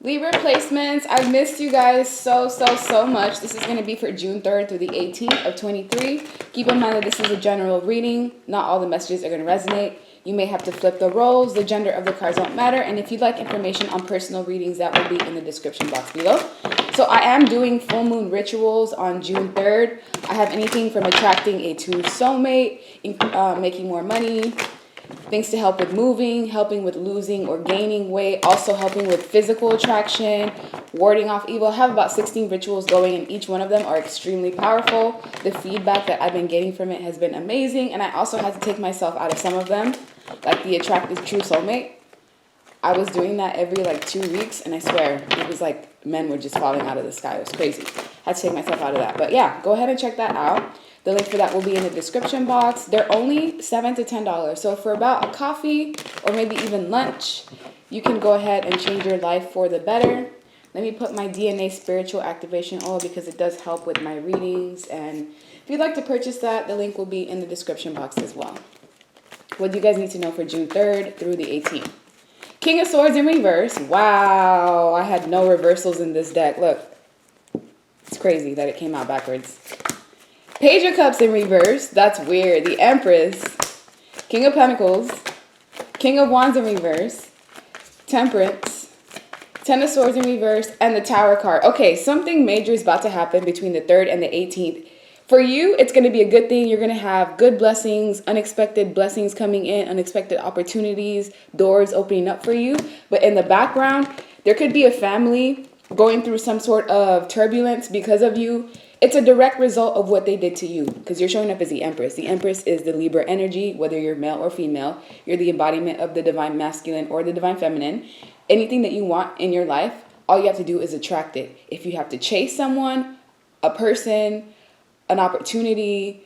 Libra placements, I missed you guys so much. This is going to be for June 3rd through the 18th of 23. Keep in mind that this is a general reading. Not all the messages are going to resonate. You may have to flip the roles. The gender of the cards don't matter. And if you'd like information on personal readings, that will be in the description box below. So I am doing full moon rituals on June 3rd. I have anything from attracting a true soulmate, making more money, things to help with moving, helping with losing or gaining weight, also helping with physical attraction, warding off evil. I have about 16 rituals going, and each one of them are extremely powerful. The feedback that I've been getting from it has been amazing, and I also had to take myself out of some of them, like the attractive true soulmate. I was doing that every like 2 weeks, and I swear it was like men were just falling out of the sky. It was crazy. I had to take myself out of that. But yeah, go ahead and check that out. The link for that will be in the description box. They're only $7 to $10. So for about a coffee or maybe even lunch, you can go ahead and change your life for the better. Let me put my DNA spiritual activation oil because it does help with my readings. And if you'd like to purchase that, the link will be in the description box as well. What do you guys need to know for June 3rd through the 18th? King of Swords in reverse. Wow, I had no reversals in this deck. Look, it's crazy that it came out backwards. Page of Cups in reverse. That's weird. The Empress. King of Pentacles. King of Wands in reverse. Temperance. Ten of Swords in reverse. And the Tower card. Okay, something major is about to happen between the 3rd and the 18th. For you, it's going to be a good thing. You're going to have good blessings, unexpected blessings coming in, unexpected opportunities, doors opening up for you. But in the background, there could be a family going through some sort of turbulence because of you. It's a direct result of what they did to you because you're showing up as the Empress. The Empress is the Libra energy, whether you're male or female. You're the embodiment of the divine masculine or the divine feminine. Anything that you want in your life, all you have to do is attract it. If you have to chase someone, a person, an opportunity,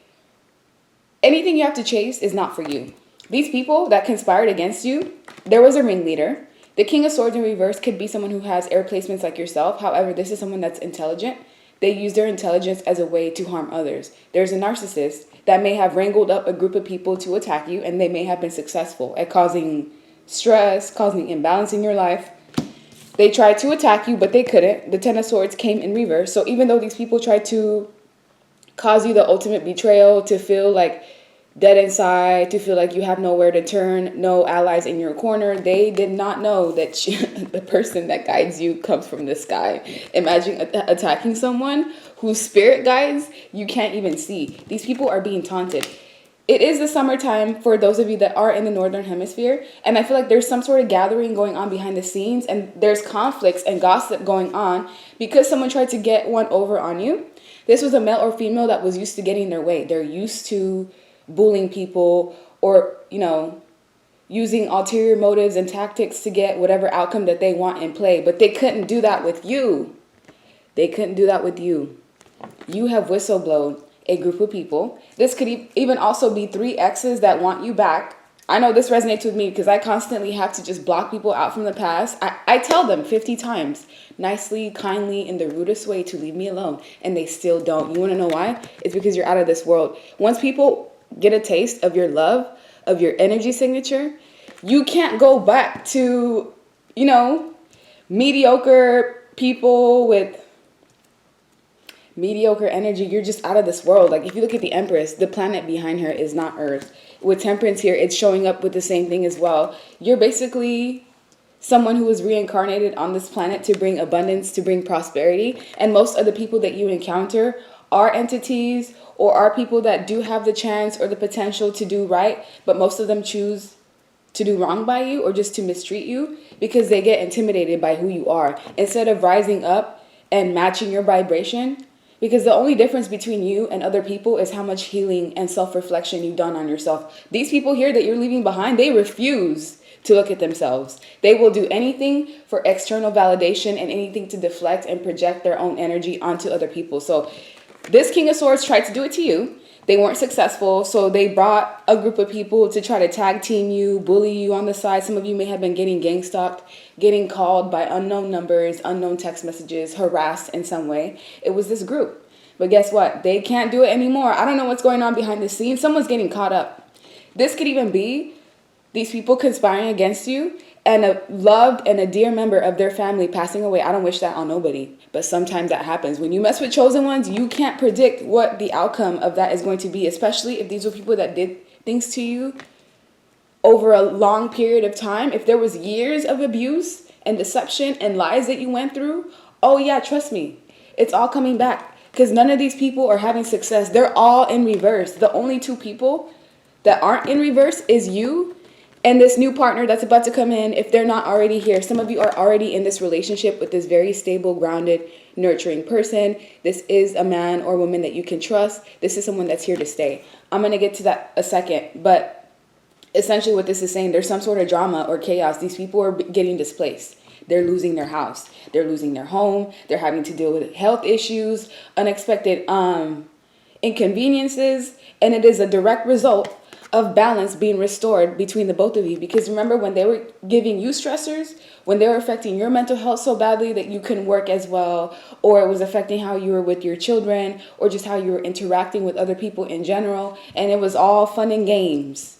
anything you have to chase is not for you. These people that conspired against you, there was a ringleader. The King of Swords in reverse could be someone who has air placements like yourself. However, this is someone that's intelligent. They use their intelligence as a way to harm others. There's a narcissist that may have wrangled up a group of people to attack you, and they may have been successful at causing stress, causing imbalance in your life. They tried to attack you, but they couldn't. The Ten of Swords came in reverse. So even though these people tried to cause you the ultimate betrayal, to feel like dead inside, to feel like you have nowhere to turn, no allies in your corner, they did not know that the person that guides you comes from the sky. Imagine attacking someone whose spirit guides you can't even see. These people are being taunted. It is the summertime for those of you that are in the Northern Hemisphere, and I feel like there's some sort of gathering going on behind the scenes, and there's conflicts and gossip going on because someone tried to get one over on you. This was a male or female that was used to getting their way. They're used to bullying people or, using ulterior motives and tactics to get whatever outcome that they want in play. But they couldn't do that with you. They couldn't do that with you. You have whistleblown a group of people. This could even also be 3 exes that want you back. I know this resonates with me because I constantly have to just block people out from the past. I tell them 50 times, nicely, kindly, in the rudest way to leave me alone. And they still don't. You want to know why? It's because you're out of this world. Once people get a taste of your love, of your energy signature, you can't go back to, mediocre people with mediocre energy. You're just out of this world. Like if you look at the Empress, the planet behind her is not Earth. With Temperance here, it's showing up with the same thing as well. You're basically someone who was reincarnated on this planet to bring abundance, to bring prosperity. And most of the people that you encounter are entities or are people that do have the chance or the potential to do right, but most of them choose to do wrong by you or just to mistreat you because they get intimidated by who you are instead of rising up and matching your vibration. Because the only difference between you and other people is how much healing and self-reflection you've done on yourself. These people here that you're leaving behind, they refuse to look at themselves. They will do anything for external validation and anything to deflect and project their own energy onto other people. So this King of Swords tried to do it to you. They weren't successful, so they brought a group of people to try to tag team you, bully you on the side. Some of you may have been getting gang stalked, getting called by unknown numbers, unknown text messages, harassed in some way. It was this group. But guess what? They can't do it anymore. I don't know what's going on behind the scenes. Someone's getting caught up. This could even be these people conspiring against you and a loved and a dear member of their family passing away. I don't wish that on nobody, but sometimes that happens. When you mess with chosen ones, you can't predict what the outcome of that is going to be, especially if these were people that did things to you over a long period of time. If there was years of abuse and deception and lies that you went through, oh yeah, trust me, it's all coming back, because none of these people are having success. They're all in reverse. The only two people that aren't in reverse is you and this new partner that's about to come in, if they're not already here. Some of you are already in this relationship with this very stable, grounded, nurturing person. This is a man or woman that you can trust. This is someone that's here to stay. I'm going to get to that a second, but essentially what this is saying, there's some sort of drama or chaos. These people are getting displaced. They're losing their house. They're losing their home. They're having to deal with health issues, unexpected inconveniences, and it is a direct result of balance being restored between the both of you. Because remember, when they were giving you stressors, when they were affecting your mental health so badly that you couldn't work as well, or it was affecting how you were with your children, or just how you were interacting with other people in general, and it was all fun and games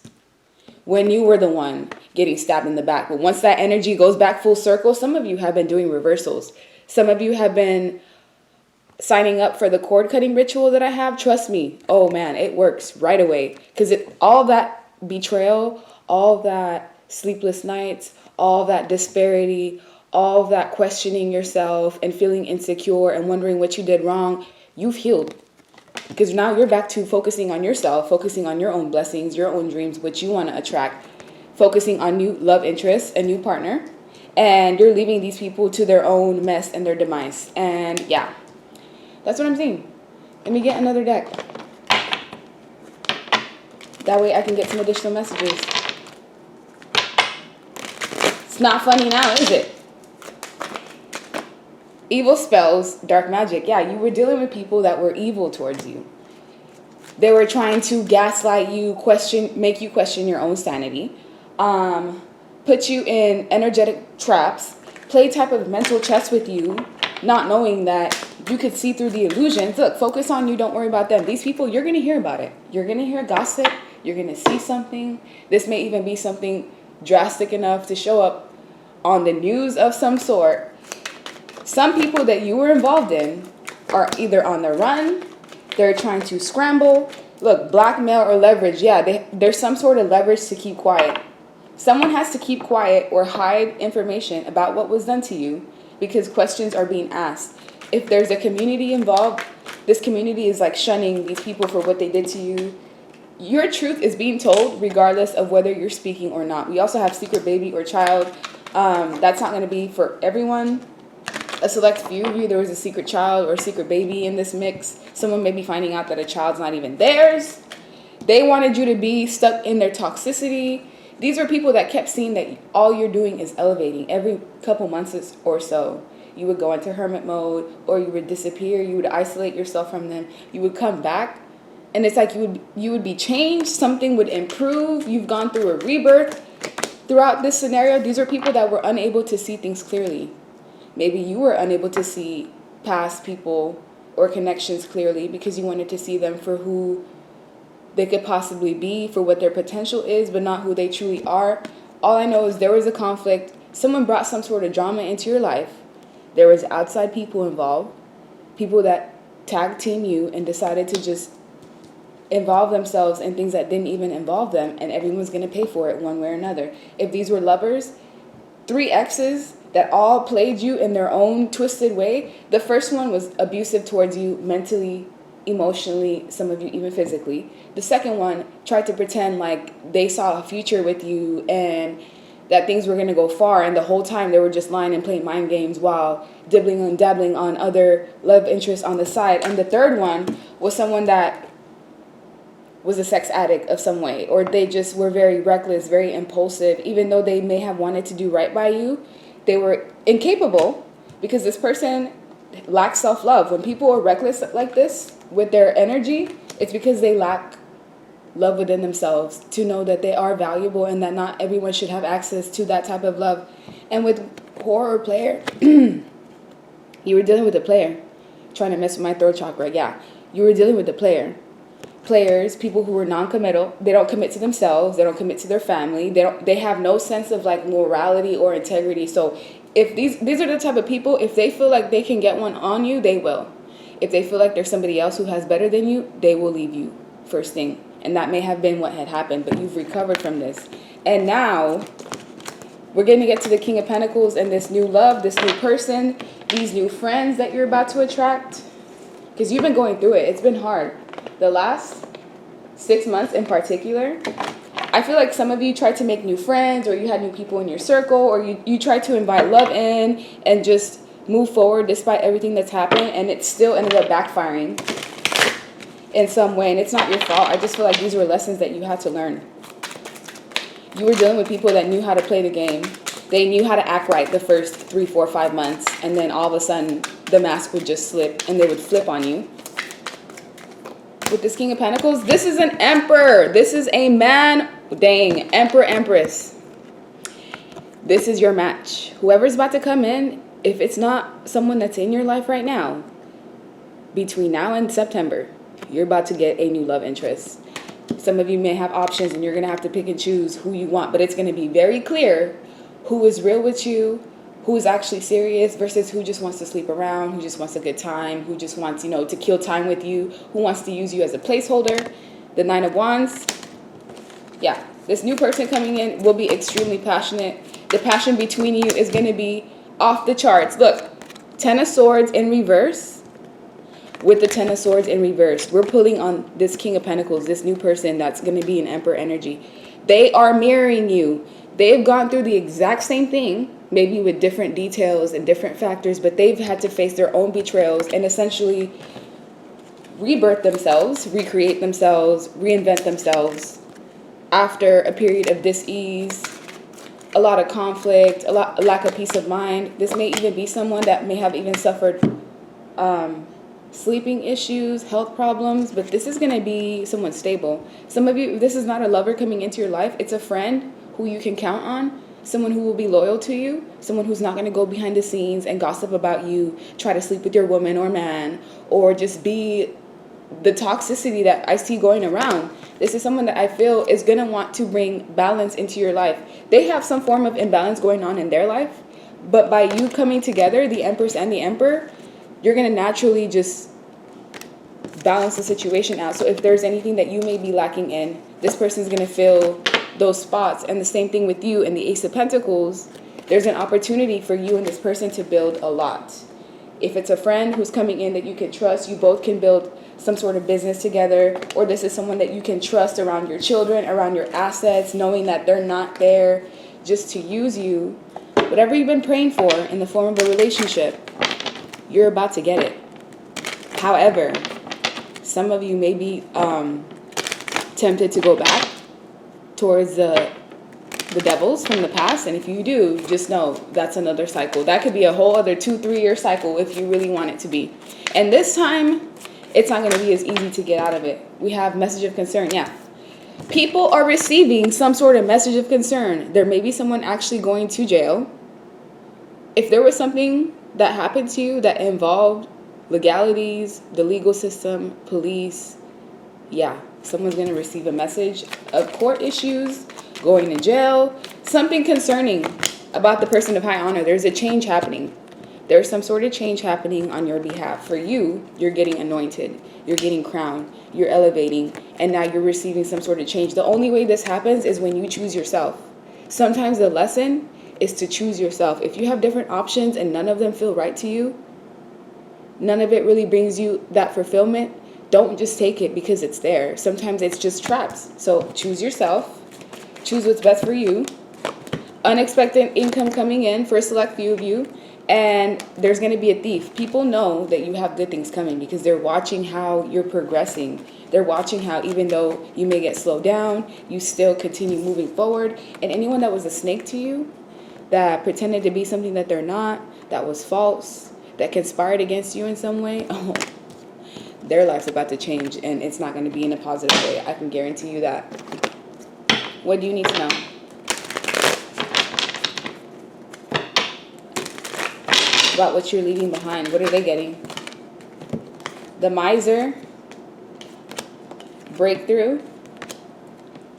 when you were the one getting stabbed in the back. But once that energy goes back full circle, some of you have been doing reversals. Some of you have been signing up for the cord cutting ritual that I have. Trust me. Oh man, it works right away. Because all that betrayal, all that sleepless nights, all that disparity, all that questioning yourself and feeling insecure and wondering what you did wrong, you've healed. Because now you're back to focusing on yourself, focusing on your own blessings, your own dreams, what you want to attract, focusing on new love interests, a new partner, and you're leaving these people to their own mess and their demise. And yeah, that's what I'm saying. Let me get another deck. That way I can get some additional messages. It's not funny now, is it? Evil spells, dark magic. Yeah, you were dealing with people that were evil towards you. They were trying to gaslight you, make you question your own sanity, put you in energetic traps, play type of mental chess with you, not knowing that you could see through the illusions. Look, focus on you. Don't worry about them. These people, you're going to hear about it. You're going to hear gossip. You're going to see something. This may even be something drastic enough to show up on the news of some sort. Some people that you were involved in are either on the run, they're trying to scramble. Look, blackmail or leverage. Yeah, there's some sort of leverage to keep quiet. Someone has to keep quiet or hide information about what was done to you because questions are being asked. If there's a community involved, this community is like shunning these people for what they did to you. Your truth is being told regardless of whether you're speaking or not. We also have secret baby or child. That's not going to be for everyone. A select few of you, there was a secret child or a secret baby in this mix. Someone may be finding out that a child's not even theirs. They wanted you to be stuck in their toxicity. These are people that kept seeing that all you're doing is elevating. Every couple months or so, you would go into hermit mode or you would disappear. You would isolate yourself from them. You would come back and it's like you would be changed. Something would improve. You've gone through a rebirth. Throughout this scenario, these are people that were unable to see things clearly. Maybe you were unable to see past people or connections clearly because you wanted to see them for who they could possibly be, for what their potential is, but not who they truly are. All I know is there was a conflict. Someone brought some sort of drama into your life. There was outside people involved, people that tag team you and decided to just involve themselves in things that didn't even involve them, and everyone's going to pay for it one way or another. If these were lovers, 3 exes that all played you in their own twisted way. The first one was abusive towards you mentally, emotionally, some of you even physically. The second one tried to pretend like they saw a future with you and that things were going to go far, and the whole time they were just lying and playing mind games while dibbling and dabbling on other love interests on the side. And the third one was someone that was a sex addict of some way, or they just were very reckless, very impulsive. Even though they may have wanted to do right by you, they were incapable because this person lacks self-love. When people are reckless like this with their energy, it's because they lack love within themselves to know that they are valuable and that not everyone should have access to that type of love. And with whore or player, you were dealing with a player trying to mess with my throat chakra. Yeah, you were dealing with a player. players, people who are non-committal. They don't commit to themselves. They don't commit to their family. They have no sense of like morality or integrity. So if these are the type of people, if they feel like they can get one on you, they will. If they feel like there's somebody else who has better than you, they will leave you first thing. And that may have been what had happened, but you've recovered from this. And now we're going to get to the King of Pentacles and this new love, this new person, these new friends that you're about to attract. Because you've been going through it. It's been hard. The last 6 months in particular, I feel like some of you tried to make new friends, or you had new people in your circle, or you tried to invite love in and just move forward despite everything that's happened, and it still ended up backfiring in some way. And it's not your fault. I just feel like these were lessons that you had to learn. You were dealing with people that knew how to play the game. They knew how to act right the first 3, 4, 5 months, and then all of a sudden the mask would just slip and they would flip on you. With this King of Pentacles, this is an Emperor. This is a man. Dang, Emperor, Empress. This is your match. Whoever's about to come in, if it's not someone that's in your life right now, between now and September, you're about to get a new love interest. Some of you may have options and you're going to have to pick and choose who you want, but it's going to be very clear who is real with you, who is actually serious versus who just wants to sleep around, who just wants a good time, who just wants, to kill time with you, who wants to use you as a placeholder. The 9 of Wands. Yeah, this new person coming in will be extremely passionate. The passion between you is going to be off the charts. Look, 10 of Swords in reverse. With the 10 of Swords in reverse, we're pulling on this King of Pentacles, this new person that's going to be an Emperor energy. They are mirroring you. They've gone through the exact same thing, maybe with different details and different factors, but they've had to face their own betrayals and essentially rebirth themselves, recreate themselves, reinvent themselves after a period of dis-ease, a lot of conflict, a lack of peace of mind. This may even be someone that may have even suffered sleeping issues, health problems, but this is going to be someone stable. Some of you, this is not a lover coming into your life. It's a friend who you can count on, someone who will be loyal to you, someone who's not going to go behind the scenes and gossip about you, try to sleep with your woman or man, or just be the toxicity that I see going around. This is someone that I feel is going to want to bring balance into your life. They have some form of imbalance going on in their life, but by you coming together, the Empress and the Emperor, you're going to naturally just balance the situation out. So if there's anything that you may be lacking in, this person's going to fill those spots. And the same thing with you and the Ace of Pentacles. There's an opportunity for you and this person to build a lot. If it's a friend who's coming in that you can trust, you both can build some sort of business together. Or this is someone that you can trust around your children, around your assets, knowing that they're not there just to use you. Whatever you've been praying for in the form of a relationship, you're about to get it. However, some of you may be tempted to go back towards the devils from the past. And if you do, just know that's another cycle. That could be a whole other 2-3 year cycle if you really want it to be. And this time, it's not going to be as easy to get out of it. We have message of concern. Yeah. People are receiving some sort of message of concern. There may be someone actually going to jail. If there was something that happened to you that involved legalities, the legal system, police, yeah, someone's going to receive a message of court issues, going to jail, something concerning about the person of high honor. There's a change happening. There's some sort of change happening on your behalf. For you, you're getting anointed, you're getting crowned, you're elevating, and now you're receiving some sort of change. The only way this happens is when you choose yourself. Sometimes the lesson is to choose yourself. If you have different options and none of them feel right to you, none of it really brings you that fulfillment, don't just take it because it's there. Sometimes it's just traps. So choose yourself. Choose what's best for you. Unexpected income coming in for a select few of you. And there's going to be a thief. People know that you have good things coming because they're watching how you're progressing. They're watching how even though you may get slowed down, you still continue moving forward. And anyone that was a snake to you, that pretended to be something that they're not, that was false, that conspired against you in some way, oh, their life's about to change, and it's not going to be in a positive way. I can guarantee you that. What do you need to know? About what you're leaving behind. What are they getting? The Miser, breakthrough,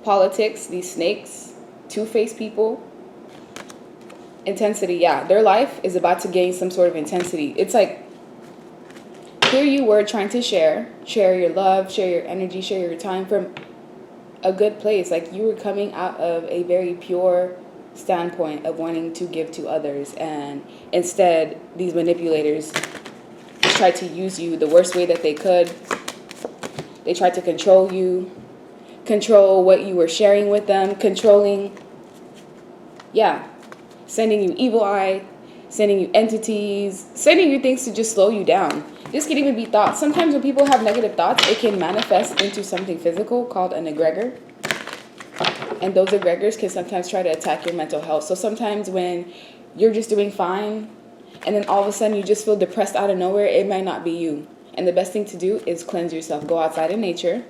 politics, these snakes, two-faced people, intensity. Yeah, their life is about to gain some sort of intensity. It's like, here you were trying to share your love, share your energy, share your time from a good place. Like, you were coming out of a very pure standpoint of wanting to give to others, and instead these manipulators tried to use you the worst way that they could. They tried to control you, control what you were sharing with them, controlling, sending you evil eye, sending you entities, sending you things to just slow you down. This can even be thoughts. Sometimes when people have negative thoughts, it can manifest into something physical called an egregor. And those egregors can sometimes try to attack your mental health. So sometimes when you're just doing fine, and then all of a sudden you just feel depressed out of nowhere, it might not be you. And the best thing to do is cleanse yourself. Go outside in nature,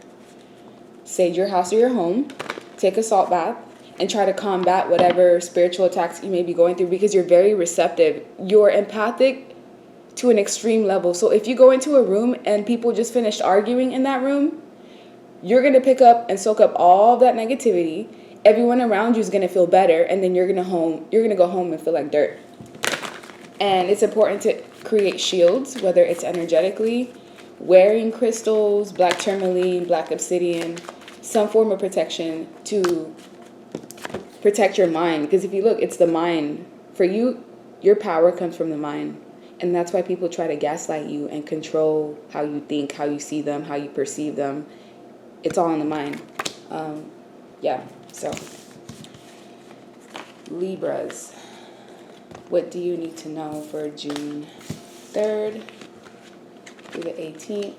sage your house or your home, take a salt bath, and try to combat whatever spiritual attacks you may be going through, because you're very receptive. You're empathic to an extreme level. So if you go into a room and people just finished arguing in that room, you're going to pick up and soak up all that negativity. Everyone around you is going to feel better, and then you're going to go home and feel like dirt. And it's important to create shields, whether it's energetically, wearing crystals, black tourmaline, black obsidian, some form of protection to protect your mind. Because if you look, it's the mind. For you, your power comes from the mind. And that's why people try to gaslight you and control how you think, how you see them, how you perceive them. It's all in the mind. So Libras, what do you need to know for June 3rd through the 18th?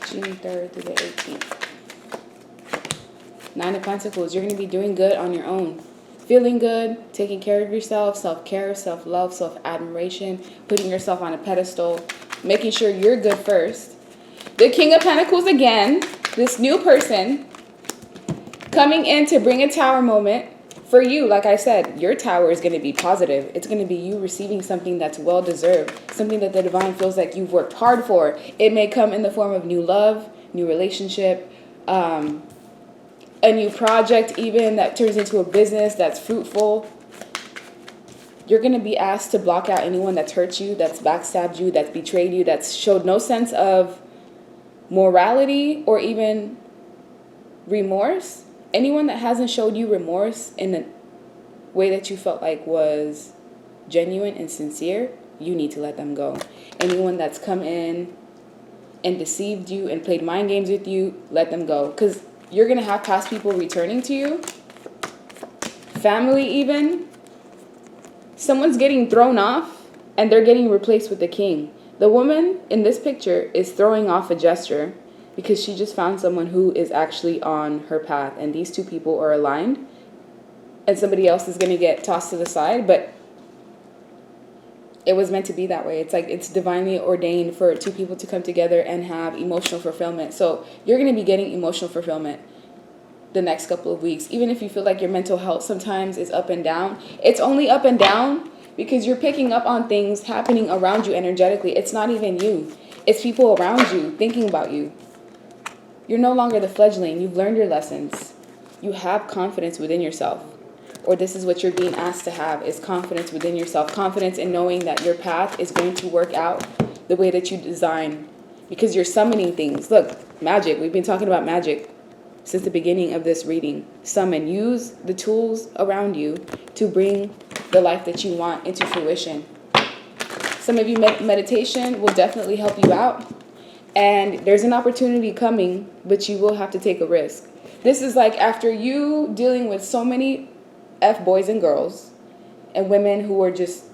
June 3rd through the 18th. Nine of Pentacles. You're going to be doing good on your own. Feeling good, taking care of yourself, self-care, self-love, self-admiration, putting yourself on a pedestal, making sure you're good first. The King of Pentacles again, this new person coming in to bring a tower moment. For you, like I said, your tower is going to be positive. It's going to be you receiving something that's well-deserved, something that the divine feels like you've worked hard for. It may come in the form of new love, new relationship, a new project even that turns into a business that's fruitful. You're going to be asked to block out anyone that's hurt you, that's backstabbed you, that's betrayed you, that's showed no sense of morality or even remorse. Anyone that hasn't showed you remorse in a way that you felt like was genuine and sincere, you need to let them go. Anyone that's come in and deceived you and played mind games with you, let them go. Because you're going to have past people returning to you. Family even. Someone's getting thrown off and they're getting replaced with the king. The woman in this picture is throwing off a gesture because she just found someone who is actually on her path. And these two people are aligned. And somebody else is going to get tossed to the side. But it was meant to be that way. It's like it's divinely ordained for two people to come together and have emotional fulfillment. So you're going to be getting emotional fulfillment the next couple of weeks. Even if you feel like your mental health sometimes is up and down, it's only up and down because you're picking up on things happening around you energetically. It's not even you. It's people around you thinking about you. You're no longer the fledgling. You've learned your lessons. You have confidence within yourself. Or this is what you're being asked to have, is confidence within yourself. Confidence in knowing that your path is going to work out the way that you design. Because you're summoning things. Look, magic. We've been talking about magic since the beginning of this reading. Summon. Use the tools around you to bring the life that you want into fruition. Some of you, meditation will definitely help you out. And there's an opportunity coming, but you will have to take a risk. This is like after you dealing with so many boys and girls and women who are just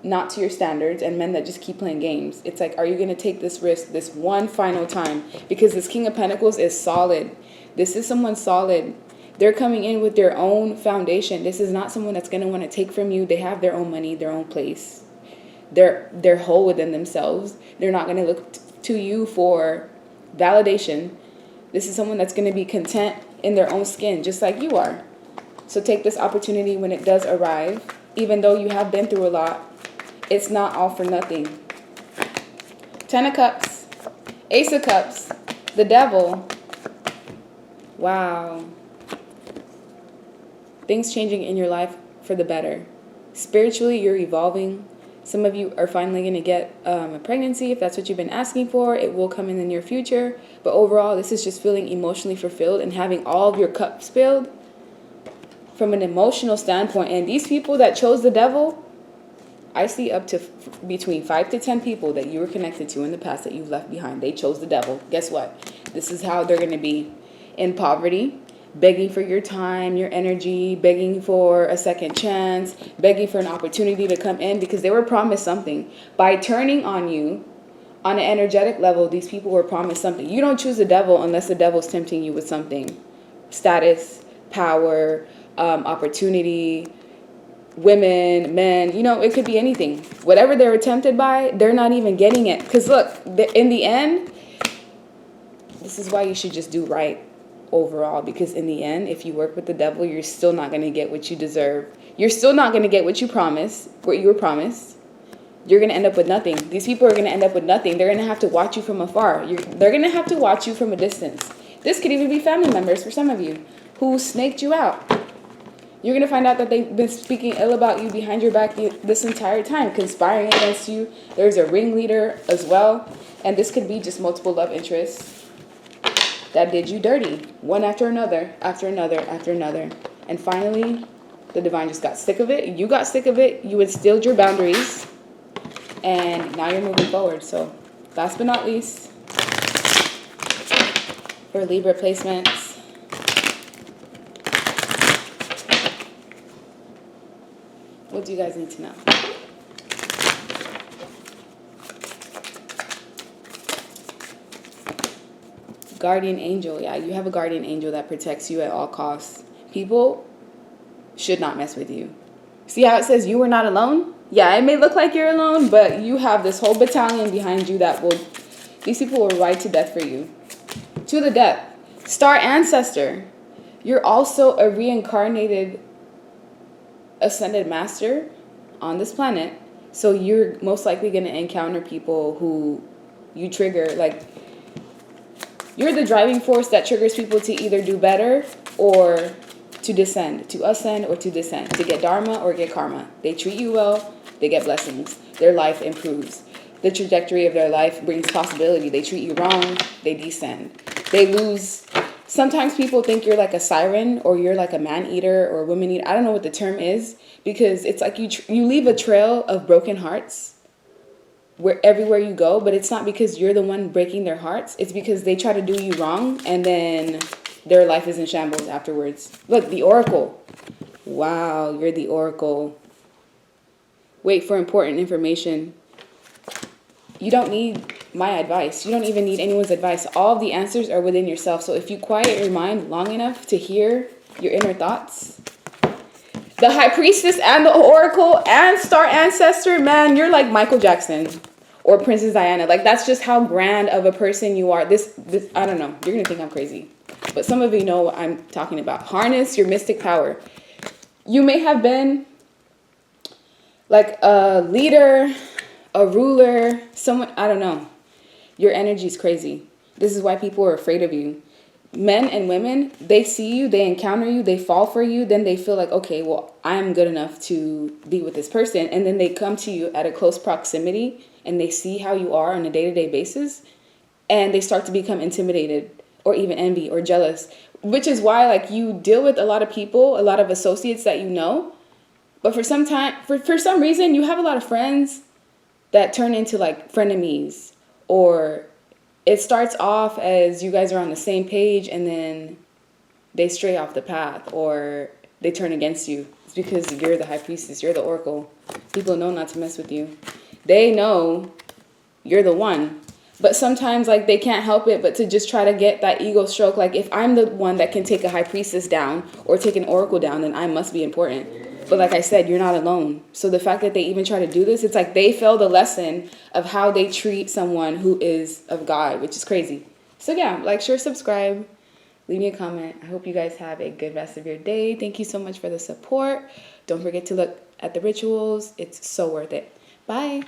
not to your standards and men that just keep playing games. It's like, are you going to take this risk this one final time? Because this King of Pentacles is solid. This is someone solid. They're coming in with their own foundation. This is not someone that's going to want to take from you. They have their own money, their own place. They're whole within themselves. They're not going to look to you for validation. This is someone that's going to be content in their own skin, just like you are. So take this opportunity when it does arrive. Even though you have been through a lot, it's not all for nothing. 10 of Cups, Ace of Cups, the Devil. Wow. Things changing in your life for the better. Spiritually, you're evolving. Some of you are finally going to get a pregnancy if that's what you've been asking for. It will come in the near future. But overall, this is just feeling emotionally fulfilled and having all of your cups filled from an emotional standpoint. And these people that chose the Devil, I see up to between 5 to 10 people that you were connected to in the past that you've left behind. They chose the Devil. Guess what? This is how they're going to be in poverty, begging for your time, your energy, begging for a second chance, begging for an opportunity to come in because they were promised something. By turning on you on an energetic level, these people were promised something. You don't choose the Devil unless the Devil's tempting you with something. Status, power, opportunity, women, men, you know, it could be anything. Whatever they're tempted by, they're not even getting it. Because look, in the end, this is why you should just do right overall. Because in the end, if you work with the Devil, you're still not going to get what you deserve. You're still not going to get what you promised, what you were promised. You're going to end up with nothing. These people are going to end up with nothing. They're going to have to watch you from afar. They're going to have to watch you from a distance. This could even be family members for some of you who snaked you out. You're going to find out that they've been speaking ill about you behind your back this entire time, conspiring against you. There's a ringleader as well. And this could be just multiple love interests that did you dirty, one after another, after another, after another. And finally, the divine just got sick of it. You got sick of it. You instilled your boundaries. And now you're moving forward. So last but not least, for Libra placements, what do you guys need to know? Guardian angel. Yeah, you have a guardian angel that protects you at all costs. People should not mess with you. See how it says you were not alone? Yeah, it may look like you're alone, but you have this whole battalion behind you that will... These people will ride to death for you. To the death. Star ancestor. You're also a reincarnated ascended master on this planet, so you're most likely going to encounter people who you trigger. Like, you're the driving force that triggers people to either do better or to descend, to ascend or to descend, to get dharma or get karma. They treat you well, they get blessings, their life improves, the trajectory of their life brings possibility. They treat you wrong, they descend, they lose. Sometimes people think you're like a siren or you're like a man-eater or a woman-eater. I don't know what the term is, because it's like you leave a trail of broken hearts everywhere you go, but it's not because you're the one breaking their hearts. It's because they try to do you wrong and then their life is in shambles afterwards. Look, the Oracle. Wow, you're the Oracle. Wait for important information. You don't need my advice. You don't even need anyone's advice. All of the answers are within yourself. So if you quiet your mind long enough to hear your inner thoughts, the High Priestess and the Oracle and Star Ancestor, man, you're like Michael Jackson or Princess Diana. Like, that's just how grand of a person you are. This I don't know. You're going to think I'm crazy. But some of you know what I'm talking about. Harness your mystic power. You may have been like a leader, a ruler, someone, I don't know. Your energy is crazy. This is why people are afraid of you. Men and women, they see you, they encounter you, they fall for you, then they feel like, okay, well, I'm good enough to be with this person. And then they come to you at a close proximity and they see how you are on a day-to-day basis and they start to become intimidated or even envy or jealous, which is why, like, you deal with a lot of people, a lot of associates that you know, but for some reason, you have a lot of friends that turn into like frenemies, or it starts off as you guys are on the same page and then they stray off the path or they turn against you. It's because you're the High Priestess, you're the Oracle. People know not to mess with you. They know you're the one. But sometimes, like, they can't help it but to just try to get that ego stroke. Like, if I'm the one that can take a High Priestess down or take an Oracle down, then I must be important. But like I said, you're not alone. So the fact that they even try to do this, it's like they failed the lesson of how they treat someone who is of God, which is crazy. So yeah, like, share, subscribe, leave me a comment. I hope you guys have a good rest of your day. Thank you so much for the support. Don't forget to look at the rituals. It's so worth it. Bye.